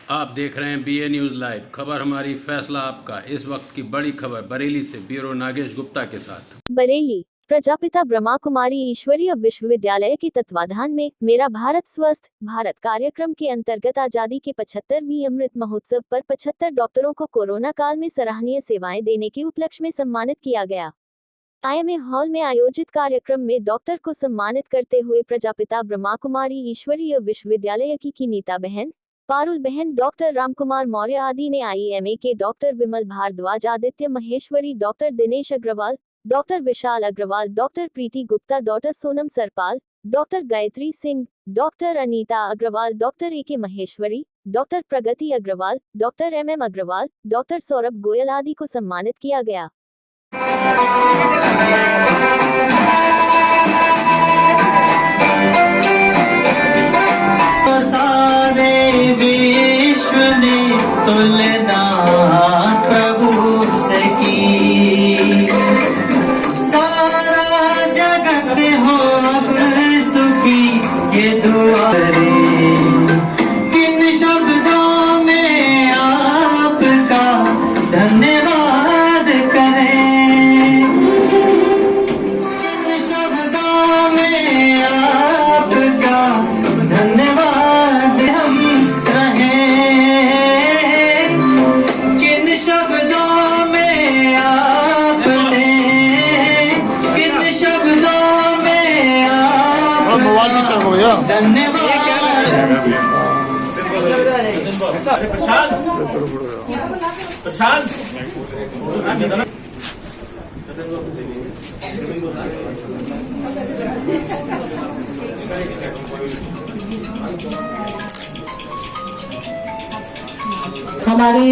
आप देख रहे हैं BA न्यूज़ लाइव। खबर हमारी, फैसला आपका। इस वक्त की बड़ी खबर बरेली से ब्यूरो नागेश गुप्ता के साथ। बरेली प्रजापिता ब्रह्मा कुमारी ईश्वरीय विश्वविद्यालय के तत्वाधान में मेरा भारत स्वस्थ भारत कार्यक्रम के अंतर्गत आजादी के 75वीं अमृत महोत्सव पर 75 डॉक्टरों को कोरोना काल में सराहनीय सेवाएं देने के उपलक्ष्य में सम्मानित किया गया। IMA हॉल में आयोजित कार्यक्रम में डॉक्टर को सम्मानित करते हुए प्रजापिता ब्रह्मा कुमारी ईश्वरीय विश्वविद्यालय की नीता बहन, पारुल बहन, डॉक्टर रामकुमार मौर्य आदि ने IMA के doctor Vimal Bhardwaj, Aditya Maheshwari, doctor Dinesh Agarwal, doctor Vishal Agarwal, doctor Preeti Gupta, doctor Sonam Sarpal, doctor Gayatri Singh, doctor Anita Agarwal, doctor AK Maheshwari, doctor Pragati Agarwal, doctor MM Agarwal, doctor Saurabh Goyal आदि को सम्मानित किया गया। सारे विश्व ने तुलना प्रभु से की, सारा जगत हो अब सुखी, ये दुआ किन शब्दों में आपका धन्यवाद करें, किन शब्दों में आपका धन्यवाद हम रहें, किन शब्दों में आपने, किन शब्दों में आपका धन्यवाद। हमारे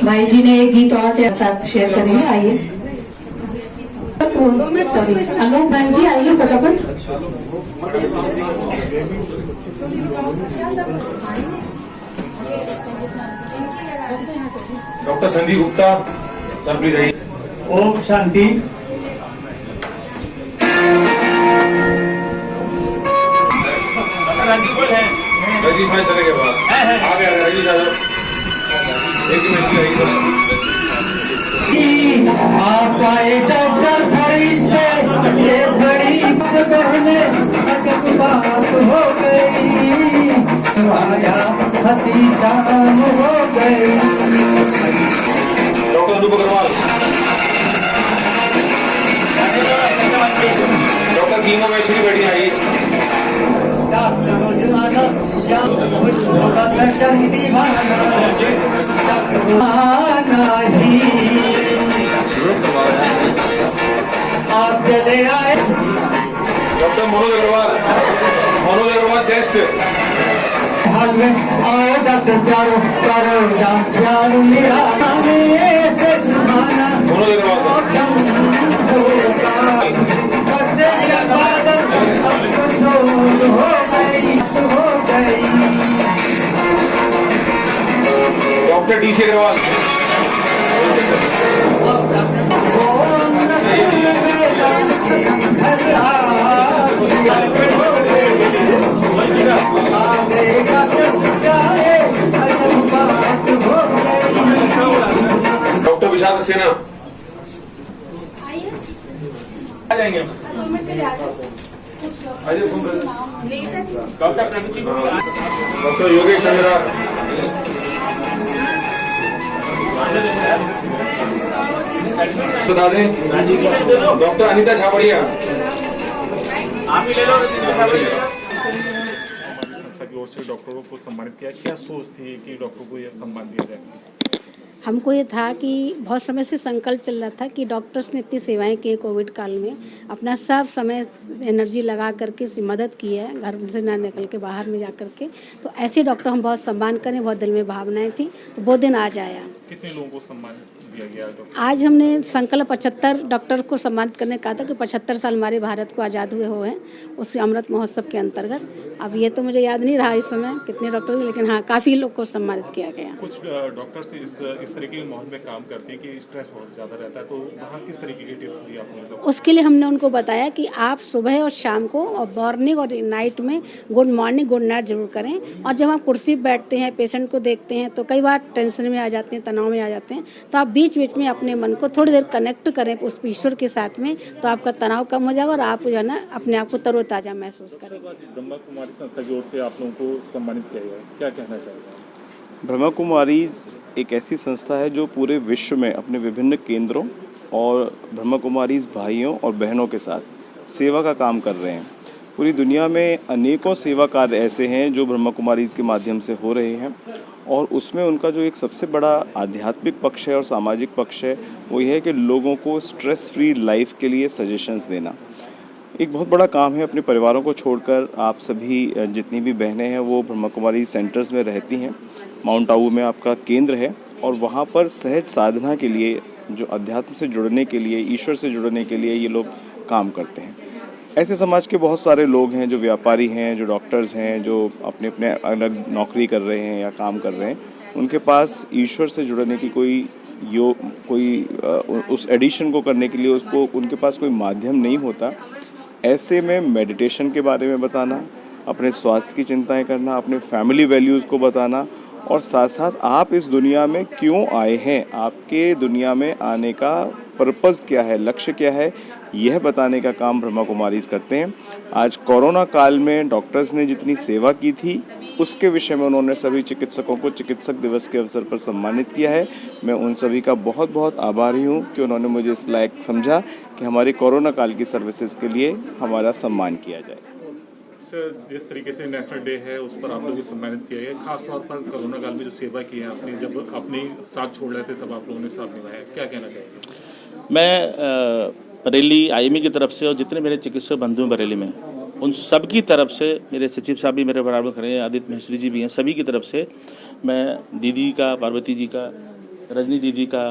भाई जी ने एक गीत और के साथ शेयर करेंगे। आइए अनूप भाई जी, आइए फटाफट। Doctor Sandeep Gupta sir please आइए। ओम शांति। रजीश भाई चले गए बाहर, आ गया रजीश साहब, एक मिनट आप आए डॉक्टर फरिश्ते, ये बड़ी बहने अजब बात हो गई, आया हंसी शाम हो गई। डॉक्टर अनूप अग्रवाल, डॉक्टर सीमा महेश्वरी बैठी आइए। आप चले आए डॉक्टर मनोज अग्रवाल, मनोज अग्रवाल टेस्ट हाल में आओ डॉक्टर प्यारो प्यारो प्यारो मेरा से सुहाना Manoj Agarwal doctor DC Agarwal, doctor Vishal Saxena आ जाएंगे। डॉक्टर प्रगति, डॉक्टर योगेश चंद्रा, बता दें डॉक्टर अनीता छाबड़िया, आप ही ले लो। संस्था की ओर से डॉक्टरों को सम्मानित किया, क्या सोच थी कि डॉक्टरों को यह सम्मान दिया जाए? हमको ये था कि बहुत समय से संकल्प चल रहा था कि डॉक्टर्स ने इतनी सेवाएं की कोविड काल में, अपना सब समय एनर्जी लगा करके मदद की है, घर से ना निकल के बाहर में जा करके, तो ऐसे डॉक्टर हम बहुत सम्मान करें, बहुत दिल में भावनाएं थी, तो वो दिन आज आया। कितने लोगों को सम्मान दिया गया डॉक्टर? आज हमने संकल्प 75 डॉक्टर को सम्मानित करने कहा था कि 75 साल हमारे भारत को आज़ाद हुए हुए हैं, उसके अमृत महोत्सव के अंतर्गत। अब ये तो मुझे याद नहीं रहा इस समय कितने डॉक्टर, लेकिन हाँ काफ़ी लोग को सम्मानित किया गया। कुछ डॉक्टर्स इस तरीके के माहौल में काम करते हैं कि स्ट्रेस बहुत ज़्यादा रहता है, तो वहाँ किस तरीके की टिप्स दी आपने लोग? उसके लिए हमने उनको बताया कि आप सुबह और शाम को और मॉर्निंग और नाइट में गुड मॉर्निंग गुड नाइट जरूर करें। और जब आप कुर्सी पर बैठते हैं, पेशेंट को देखते हैं, तो कई बार टेंशन में आ जाते हैं, तनाव में आ जाते हैं, तो आप बीच बीच में अपने मन को थोड़ी देर कनेक्ट करें उस ईश्वर के साथ में, तो आपका तनाव कम हो जाएगा और आप जो है ना अपने आप को तरोताज़ा महसूस करेंगे। ब्रह्मा कुमारी संस्था की ओर से आप लोगों को सम्मानित किया गया, क्या कहना चाहेंगे? ब्रह्मा कुमारी एक ऐसी संस्था है जो पूरे विश्व में अपने विभिन्न केंद्रों और ब्रह्मा कुमारी भाइयों और बहनों के साथ सेवा का काम कर रहे हैं। पूरी दुनिया में अनेकों सेवा कार्य ऐसे हैं जो ब्रह्मा कुमारी के माध्यम से हो रहे हैं, और उसमें उनका जो एक सबसे बड़ा आध्यात्मिक पक्ष है और सामाजिक पक्ष है वो ये है कि लोगों को स्ट्रेस फ्री लाइफ के लिए सजेशंस देना। एक बहुत बड़ा काम है। अपने परिवारों को छोड़कर आप सभी जितनी भी बहनें हैं वो ब्रह्मा कुमारी सेंटर्स में रहती हैं। माउंट आबू में आपका केंद्र है और वहाँ पर सहज साधना के लिए, जो अध्यात्म से जुड़ने के लिए, ईश्वर से जुड़ने के लिए ये लोग काम करते हैं। ऐसे समाज के बहुत सारे लोग हैं जो व्यापारी हैं, जो डॉक्टर्स हैं, जो अपने अपने अलग नौकरी कर रहे हैं या काम कर रहे हैं, उनके पास ईश्वर से जुड़ने की उस एडिशन को करने के लिए उसको उनके पास कोई माध्यम नहीं होता। ऐसे में मेडिटेशन के बारे में बताना, अपने स्वास्थ्य की चिंताएं करना, अपने फैमिली वैल्यूज़ को बताना, और साथ साथ आप इस दुनिया में क्यों आए हैं, आपके दुनिया में आने का पर्पज़ क्या है, लक्ष्य क्या है, यह बताने का काम ब्रह्मा कुमारीज़ करते हैं। आज कोरोना काल में डॉक्टर्स ने जितनी सेवा की थी उसके विषय में उन्होंने सभी चिकित्सकों को चिकित्सक दिवस के अवसर पर सम्मानित किया है। मैं उन सभी का बहुत बहुत आभारी हूँ कि उन्होंने मुझे इस लायक समझा कि हमारी कोरोना काल की सर्विसेज के लिए हमारा सम्मान किया जाए। सर, जिस तरीके से नेशनल डे है उस पर आप लोगों को सम्मानित किया गया, खासतौर पर कोरोना काल में जो सेवा की है आपने, जब अपने साथ छोड़ रहे थे तब आप लोगों ने साथ निभाया, क्या कहना चाहिए? मैं बरेली आईएमई की तरफ से और जितने मेरे चिकित्सक बंधु हैं बरेली में, उन सब की तरफ से, मेरे सचिव साहब भी मेरे बराबर खड़े हैं, आदित्य महेश्वरी जी भी हैं, सभी की तरफ से मैं दीदी का, पार्वती जी का, रजनी दीदी का,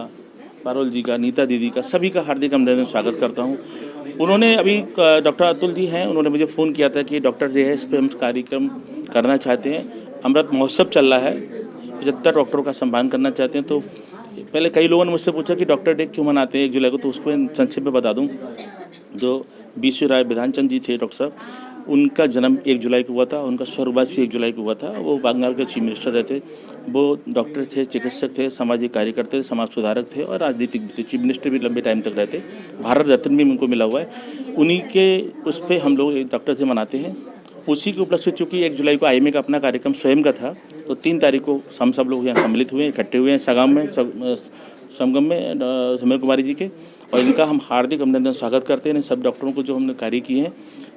पारुल जी का, नीता दीदी का, सभी का हार्दिक अभिनंदन स्वागत करता हूँ। उन्होंने अभी डॉक्टर अतुल जी हैं, उन्होंने मुझे फ़ोन किया था कि डॉक्टर जो है इस पर हम कार्यक्रम करना चाहते हैं, अमृत महोत्सव चल रहा है, 75 डॉक्टरों का सम्मान करना चाहते हैं। तो पहले कई लोगों ने मुझसे पूछा कि डॉक्टर डे क्यों मनाते हैं 1 जुलाई को, तो उसको संक्षेप में बता दूं। जो बीसी राय विधानचंद जी थे डॉक्टर साहब, उनका जन्म 1 जुलाई को हुआ था, उनका स्वर्गवास भी 1 जुलाई को हुआ था। वो बंगाल के चीफ मिनिस्टर रहे थे, वो डॉक्टर थे, चिकित्सक थे, सामाजिक कार्यकर्ता थे, समाज सुधारक थे और राजनीतिक भी थे। चीफ मिनिस्टर भी लंबे टाइम तक रहते, भारत रत्न भी उनको मिला हुआ है। उन्हीं के उस पर हम लोग डॉक्टर से मनाते हैं। उसी के उपलक्ष्य चूँकि 1 जुलाई को आईएमए का अपना कार्यक्रम स्वयं का था, तो 3 तारीख को हम सब लोग यहाँ सम्मिलित हुए, इकट्ठे हुए हैं संगम में ब्रह्मा कुमारी जी के, और इनका हम हार्दिक अभिनंदन स्वागत करते हैं। सब डॉक्टरों को जो हमने कार्य किए हैं,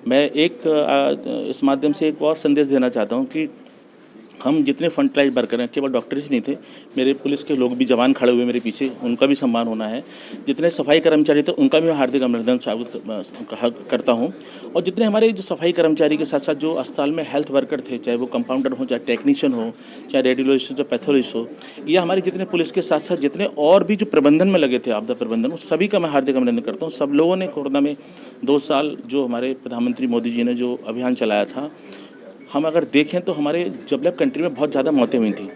मैं इस माध्यम से एक और संदेश देना चाहता हूँ कि हम जितने फ्रंटलाइन वर्कर हैं, केवल डॉक्टर ही नहीं थे, मेरे पुलिस के लोग भी, जवान खड़े हुए मेरे पीछे, उनका भी सम्मान होना है। जितने सफाई कर्मचारी थे उनका भी मैं हार्दिक अभिनंदन स्वागत करता हूं। और जितने हमारे जो सफाई कर्मचारी के साथ साथ जो अस्पताल में हेल्थ वर्कर थे, चाहे वो कंपाउंडर हो, चाहे टेक्नीशियन हो, चाहे रेडियोलॉजिस्ट हो, चाहे पैथोलॉजिस्ट हो, या हमारे जितने पुलिस के साथ साथ जितने और भी जो प्रबंधन में लगे थे, आपदा प्रबंधन, उस सभी का मैं हार्दिक अभिनंदन करता हूँ। सब लोगों ने कोरोना में 2 साल जो हमारे प्रधानमंत्री मोदी जी ने जो अभियान चलाया था, हम अगर देखें तो हमारे डेवलप कंट्री में बहुत ज़्यादा मौतें हुई थी।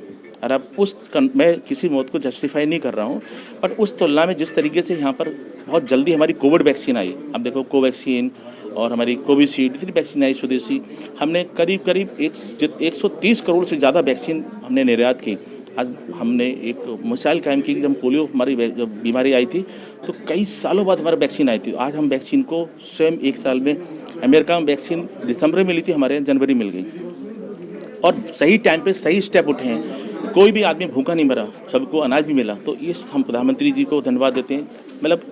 और अब मैं किसी मौत को जस्टिफाई नहीं कर रहा हूँ, बट उस तुलना में जिस तरीके से यहाँ पर बहुत जल्दी हमारी कोविड वैक्सीन आई, अब देखो कोवैक्सीन और हमारी कोविशील्ड, इतनी वैक्सीन आई स्वदेशी, हमने करीब 130 करोड़ से ज़्यादा वैक्सीन हमने निर्यात की। आज हमने एक मिसाल कायम की कि जब पोलियो हमारी जब बीमारी आई थी तो कई सालों बाद हमारा वैक्सीन आई थी। आज हम वैक्सीन को स्वयं 1 साल में, अमेरिका में वैक्सीन दिसंबर में मिली थी, हमारे यहाँ जनवरी मिल गई, और सही टाइम पे सही स्टेप उठे हैं। कोई भी आदमी भूखा नहीं मरा, सबको अनाज भी मिला। तो ये हम प्रधानमंत्री जी को धन्यवाद देते हैं। मतलब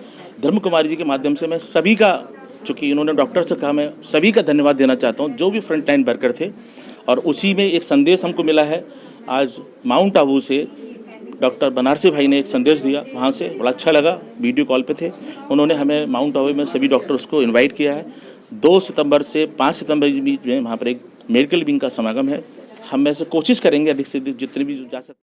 ब्रह्मा कुमारी जी के माध्यम से मैं सभी का, चूँकि इन्होंने डॉक्टर से कहा, मैं सभी का धन्यवाद देना चाहता हूँ जो भी फ्रंट लाइन वर्कर थे। और उसी में एक संदेश हमको मिला है, आज माउंट आबू से डॉक्टर बनारसी भाई ने एक संदेश दिया, वहाँ से बड़ा अच्छा लगा, वीडियो कॉल पे थे। उन्होंने हमें माउंट आबू में सभी डॉक्टर्स को इनवाइट किया है। 2 सितंबर से 5 सितंबर के बीच में वहाँ पर एक मेडिकल विंग का समागम है। हम में से कोशिश करेंगे अधिक से अधिक जितने भी जा सकते